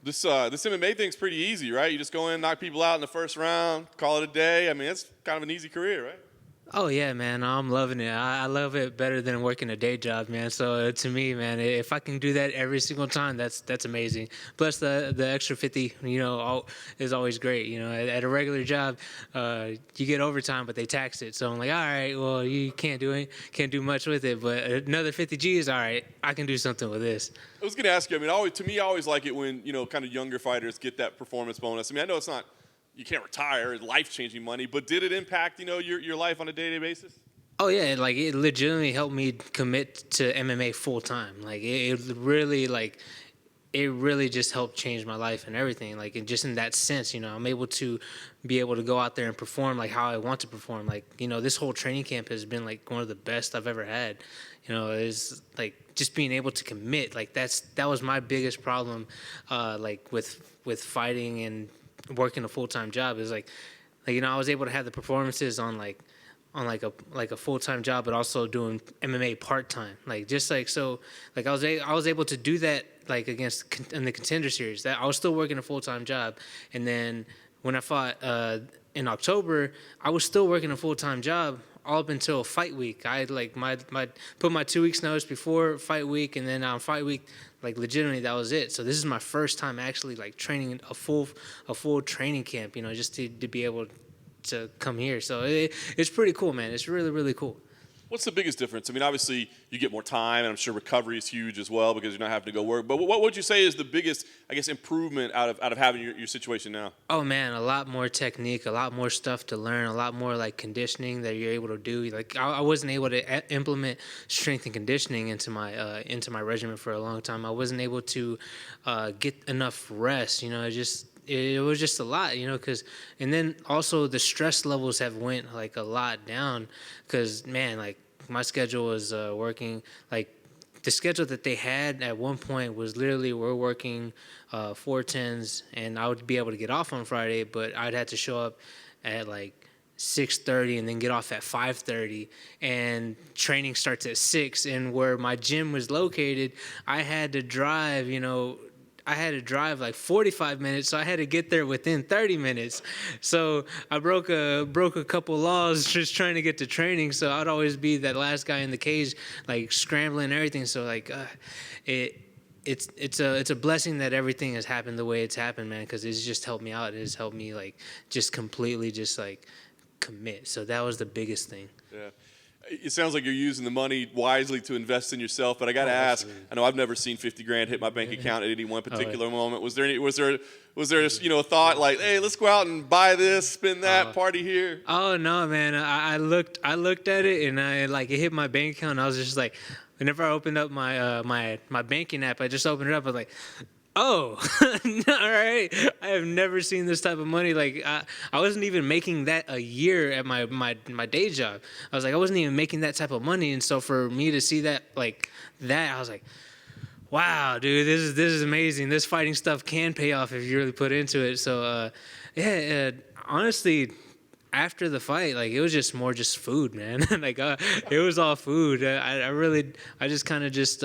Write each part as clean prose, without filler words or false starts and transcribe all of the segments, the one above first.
This MMA thing's pretty easy, right? You just go in, knock people out in the first round, call it a day. I mean, it's kind of an easy career, right? Oh yeah, man, I'm loving it. I love it better than working a day job, man. So to me, man, if I can do that every single time, that's amazing. Plus the extra 50, is always great. At a regular job, you get overtime, but they tax it. So I'm like, all right, well, you can't do much with it, but another 50 G's, all right, I can do something with this. I was going to ask you. I mean, to me, I always like it when kind of younger fighters get that performance bonus. I mean, I know it's not. You can't retire, it's life-changing money, but did it impact, your life on a day-to-day basis? Oh yeah, like it legitimately helped me commit to MMA full time. Like it really just helped change my life and everything. Like, and just in that sense, I'm able to go out there and perform like how I want to perform. Like, this whole training camp has been like one of the best I've ever had. It's like just being able to commit. Like that was my biggest problem, like with fighting and working a full-time job. Is like I was able to have the performances on a full-time job, but also doing MMA part-time. Like just like so, like I was able to do that like in the Contender Series. That I was still working a full-time job, and then when I fought in October, I was still working a full-time job all up until fight week. I had like my put my 2 weeks notice before fight week, and then on fight week, like legitimately that was it. So this is my first time actually like training a full training camp. Just to be able to come here. So it's pretty cool, man. It's really, really cool. What's the biggest difference? I mean, obviously you get more time, and I'm sure recovery is huge as well because you're not having to go work. But what would you say is the biggest, I guess, improvement out of having your situation now? Oh man, a lot more technique, a lot more stuff to learn, a lot more like conditioning that you're able to do. Like I wasn't able to implement strength and conditioning into my regimen for a long time. I wasn't able to get enough rest. It was just a lot, because, and then also the stress levels have went like a lot down, because man, like my schedule was working like the schedule that they had at one point was literally we're working 410s, and I would be able to get off on Friday, but I'd have to show up at like 6:30 and then get off at 5:30, and training starts at 6. And where my gym was located, I had to drive, like 45 minutes, so I had to get there within 30 minutes. So I broke a couple laws just trying to get to training. So I'd always be that last guy in the cage, like scrambling and everything. So like, it's a blessing that everything has happened the way it's happened, man. Because it's just helped me out. It has helped me like just completely just like commit. So that was the biggest thing. Yeah. It sounds like you're using the money wisely to invest in yourself, but I got to ask. Absolutely. I know I've never seen 50 grand hit my bank account at any one particular moment. Was there a thought like, hey, let's go out and buy this, spend that, party here? Oh no, man! I looked at it, and it hit my bank account. And I was just like, whenever I opened up my my banking app, I just opened it up. I was like, oh, all right. I have never seen this type of money. Like I wasn't even making that a year at my day job. I was like, I wasn't even making that type of money, and so for me to see that like that, I was like, wow, dude, this is amazing. This fighting stuff can pay off if you really put into it. So honestly, after the fight, like it was just more just food, man. Like it was all food. I just kind of just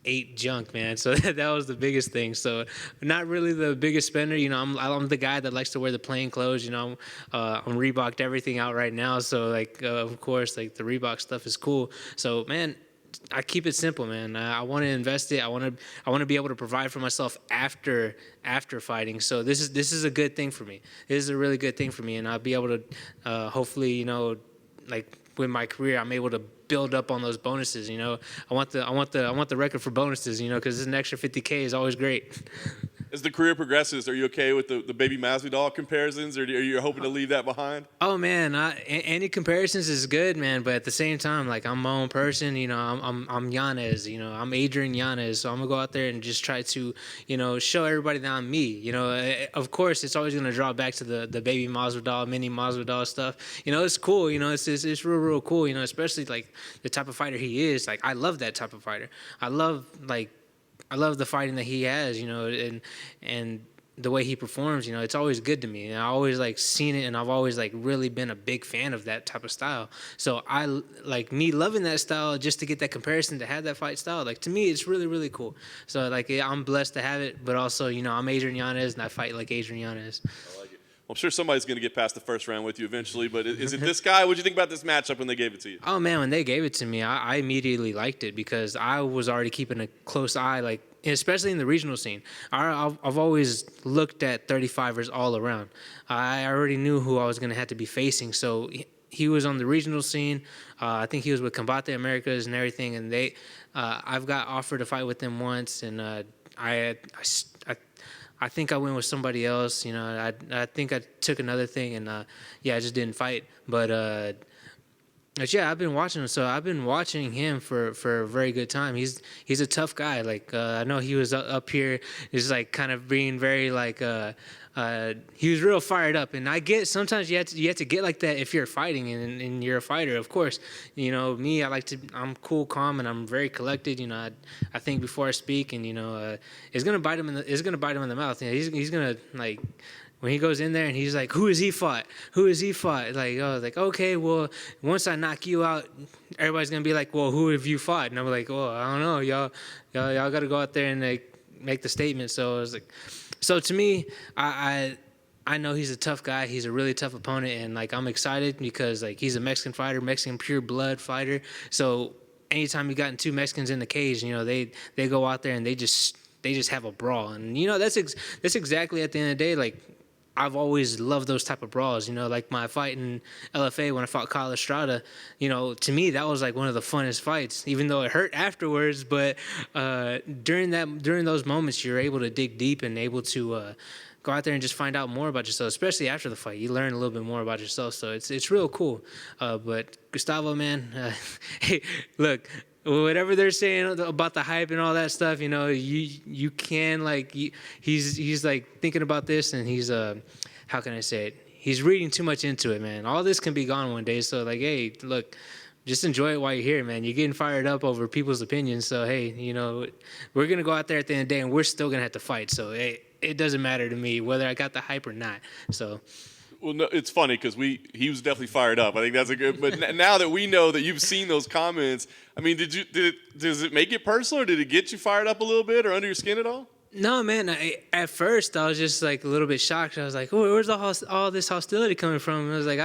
ate junk, man. So that was the biggest thing. So not really the biggest spender. I'm the guy that likes to wear the plain clothes. I'm Reebokked everything out right now. So like of course like the Reebok stuff is cool. So man, I keep it simple, man. I want to invest it. I want to be able to provide for myself after fighting. So this is a good thing for me. This is a really good thing for me, and I'll be able to hopefully like with my career, I'm able to build up on those bonuses. I want the record for bonuses. Because an extra 50K is always great. As the career progresses, are you okay with the baby Masvidal comparisons, or are you hoping to leave that behind? Oh man, any comparisons is good, man. But at the same time, like I'm my own person. I'm Yanez. I'm Adrian Yanez. So I'm gonna go out there and just try to, show everybody that I'm me. Of course, it's always gonna draw back to the baby Masvidal, mini Masvidal stuff. It's cool. It's real cool. Especially like the type of fighter he is. Like I love that type of fighter. I love the fighting that he has, and the way he performs, it's always good to me. And I always like seen it, and I've always like really been a big fan of that type of style. So I like me loving that style just to get that comparison to have that fight style. Like to me, it's really really cool. So like I'm blessed to have it, but also I'm Adrian Yanez and I fight like Adrian Yanez. I like it. Well, I'm sure somebody's going to get past the first round with you eventually, but is it this guy? What did you think about this matchup when they gave it to you? Oh man, when they gave it to me, I immediately liked it because I was already keeping a close eye, like especially in the regional scene. I've always looked at 35ers all around. I already knew who I was going to have to be facing, so he was on the regional scene. I think he was with Combate Americas and everything, and I've got offered to fight with them once, and I think I went with somebody else. I think I took another thing, and I just didn't fight. But yeah, I've been watching him. So I've been watching him for a very good time. He's a tough guy. Like I know he was up here, just like kind of being very like he was real fired up. And I get sometimes you have to get like that if you're fighting and you're a fighter. Of course, me, I'm cool, calm, and I'm very collected. I think before I speak, and it's gonna bite him in the mouth. He's gonna like. When he goes in there and he's like, who has he fought? Who has he fought? Like, I was like, okay, well, once I knock you out, everybody's going to be like, well, who have you fought? And I'm like, well, I don't know. Y'all got to go out there and like, make the statement. So I was like, so to me, I know he's a tough guy. He's a really tough opponent. And like, I'm excited because like, he's a Mexican fighter, Mexican pure blood fighter. So anytime you gotten two Mexicans in the cage, they go out there and they just have a brawl. And, that's exactly at the end of the day, like, I've always loved those type of brawls, like my fight in LFA when I fought Kyle Estrada, to me that was like one of the funnest fights, even though it hurt afterwards. But during those moments, you're able to dig deep and able to go out there and just find out more about yourself, especially after the fight. You learn a little bit more about yourself, so it's real cool. But Gustavo, man, hey, look. Whatever they're saying about the hype and all that stuff, you can like he's like thinking about this, and he's how can I say it? He's reading too much into it, man. All this can be gone one day. So like, hey, look, just enjoy it while you're here, man. You're getting fired up over people's opinions. So hey, we're gonna go out there at the end of the day, and we're still gonna have to fight. So hey, it doesn't matter to me whether I got the hype or not. So. Well, no, it's funny because he was definitely fired up. I think that's a good. But now that we know that you've seen those comments, I mean, does it make it personal, or did it get you fired up a little bit, or under your skin at all? No, man. At first, I was just like a little bit shocked. I was like, "Oh, where's all this hostility coming from?" And I was like,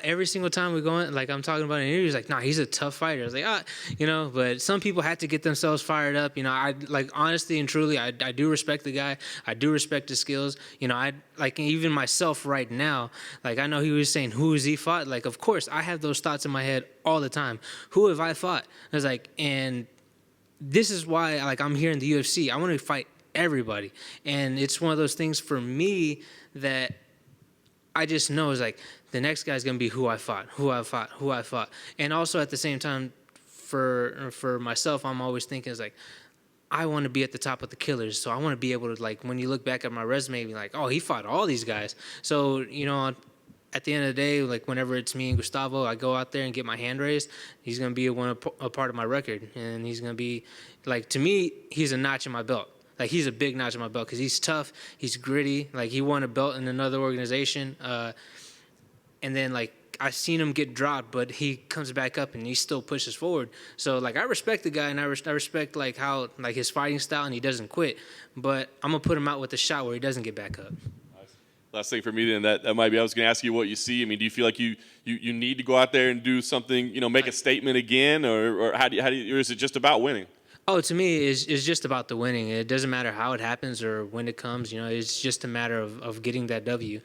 every single time we go in, like I'm talking about an interview, he's like, "Nah, he's a tough fighter." I was like, But some people had to get themselves fired up. I like honestly and truly, I do respect the guy. I do respect his skills. I like even myself right now. Like I know he was saying, "Who has he fought?" Like, of course, I have those thoughts in my head all the time. Who have I fought? I was like, and. This is why, like, I'm here in the UFC. I want to fight everybody, and it's one of those things for me that I just know is like the next guy's gonna be who I fought, and also at the same time, for myself, I'm always thinking is like I want to be at the top of the killers, so I want to be able to like when you look back at my resume, be like, oh, he fought all these guys, so at the end of the day, like whenever it's me and Gustavo, I go out there and get my hand raised. He's gonna be a part of my record, and he's gonna be like to me, he's a notch in my belt. Like he's a big notch in my belt because he's tough, he's gritty. Like he won a belt in another organization, and then like I seen him get dropped, but he comes back up and he still pushes forward. So like I respect the guy, and I respect like how like his fighting style, and he doesn't quit. But I'm gonna put him out with a shot where he doesn't get back up. Last thing for me, then, that might be, I was going to ask you what you see. I mean, do you feel like you need to go out there and do something, make a statement again, or how do you, or is it just about winning? Oh, to me, it's just about the winning. It doesn't matter how it happens or when it comes. It's just a matter of getting that W.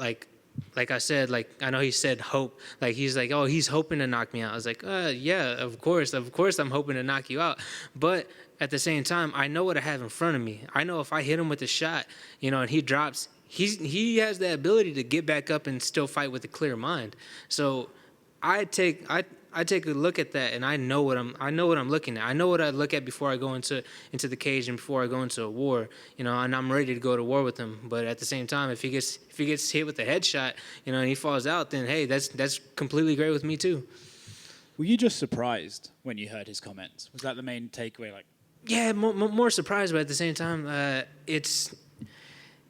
Like I said, like I know he said hope. Like he's like, oh, he's hoping to knock me out. I was like, yeah, of course, I'm hoping to knock you out. But at the same time, I know what I have in front of me. I know if I hit him with a shot, and he drops. He has the ability to get back up and still fight with a clear mind. So I take a look at that, and I know what I'm looking at. I know what I look at before I go into the cage and before I go into a war. And I'm ready to go to war with him. But at the same time, if he gets hit with a headshot, and he falls out, then hey, that's completely great with me too. Were you just surprised when you heard his comments? Was that the main takeaway? Like, yeah, more surprised, but at the same time,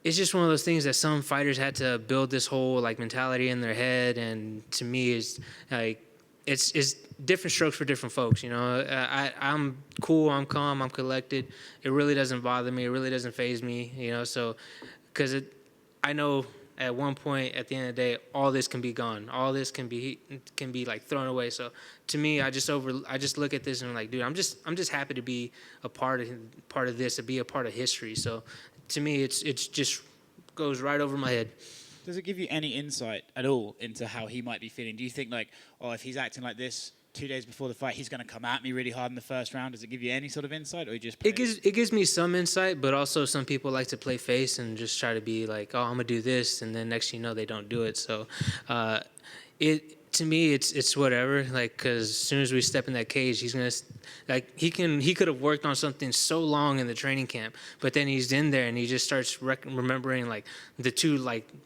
it's just one of those things that some fighters had to build this whole like mentality in their head, and to me, it's like it's different strokes for different folks. You know, I'm cool, I'm calm, I'm collected. It really doesn't bother me. It really doesn't faze me. You know, so because I know at one point at the end of the day, all this can be gone. All this can be like thrown away. So to me, I just look at this and I'm like, dude, I'm just happy to be a part of this, to be a part of history. So to me, it's just goes right over my head. Does it give you any insight at all into how he might be feeling? Do you think like, oh, if he's acting like this 2 days before the fight, he's going to come at me really hard in the first round? Does it give you any sort of insight, or you just play it gives me some insight, but also some people like to play face and just try to be like, oh, I'm gonna do this, and then next thing you know, they don't do it. So to me, it's whatever. Like, because as soon as we step in that cage, he's gonna like he could have worked on something so long in the training camp, but then he's in there and he just starts remembering like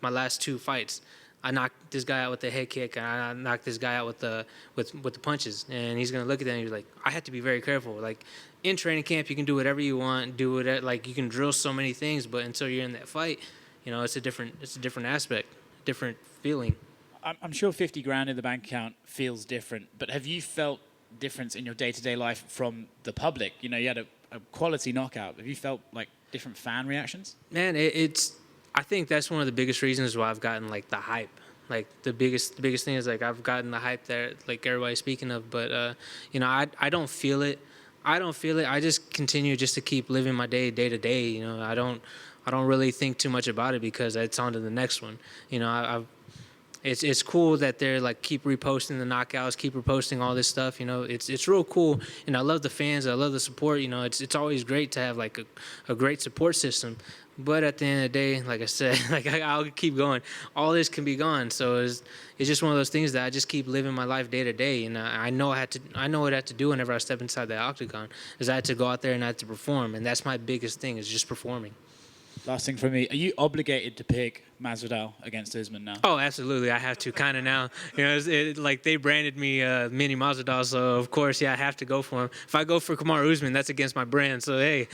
my last 2 fights. I knocked this guy out with the head kick, and I knocked this guy out with the punches. And he's gonna look at that and he's like, I have to be very careful. Like in training camp, you can do whatever you want, do it like you can drill so many things, but until you're in that fight, you know, it's a different aspect, different feeling. I'm sure 50 grand in the bank account feels different, but have you felt difference in your day-to-day life from the public? You know, you had a quality knockout. Have you felt like different fan reactions? Man, I think that's one of the biggest reasons why I've gotten like the hype. Like the biggest thing is like I've gotten the hype that like everybody's speaking of, but you know, I don't feel it. I just continue just to keep living my day to day. You know, I don't really think too much about it because it's on to the next one. You know, it's cool that they're like keep reposting the knockouts, keep reposting all this stuff. You know, it's real cool, and I love the fans. I love the support. You know, it's always great to have like a great support system. But at the end of the day, like I said, like I'll keep going. All this can be gone. So it's just one of those things that I just keep living my life day to day. And I know what I had to do whenever I step inside the octagon is I had to go out there and I had to perform. And that's my biggest thing is just performing. Last thing for me, are you obligated to pick Masvidal against Usman now? Oh, absolutely. I have to kind of now. You know, like they branded me Mini Masvidal, so of course, yeah, I have to go for him. If I go for Kamaru Usman, that's against my brand. So hey.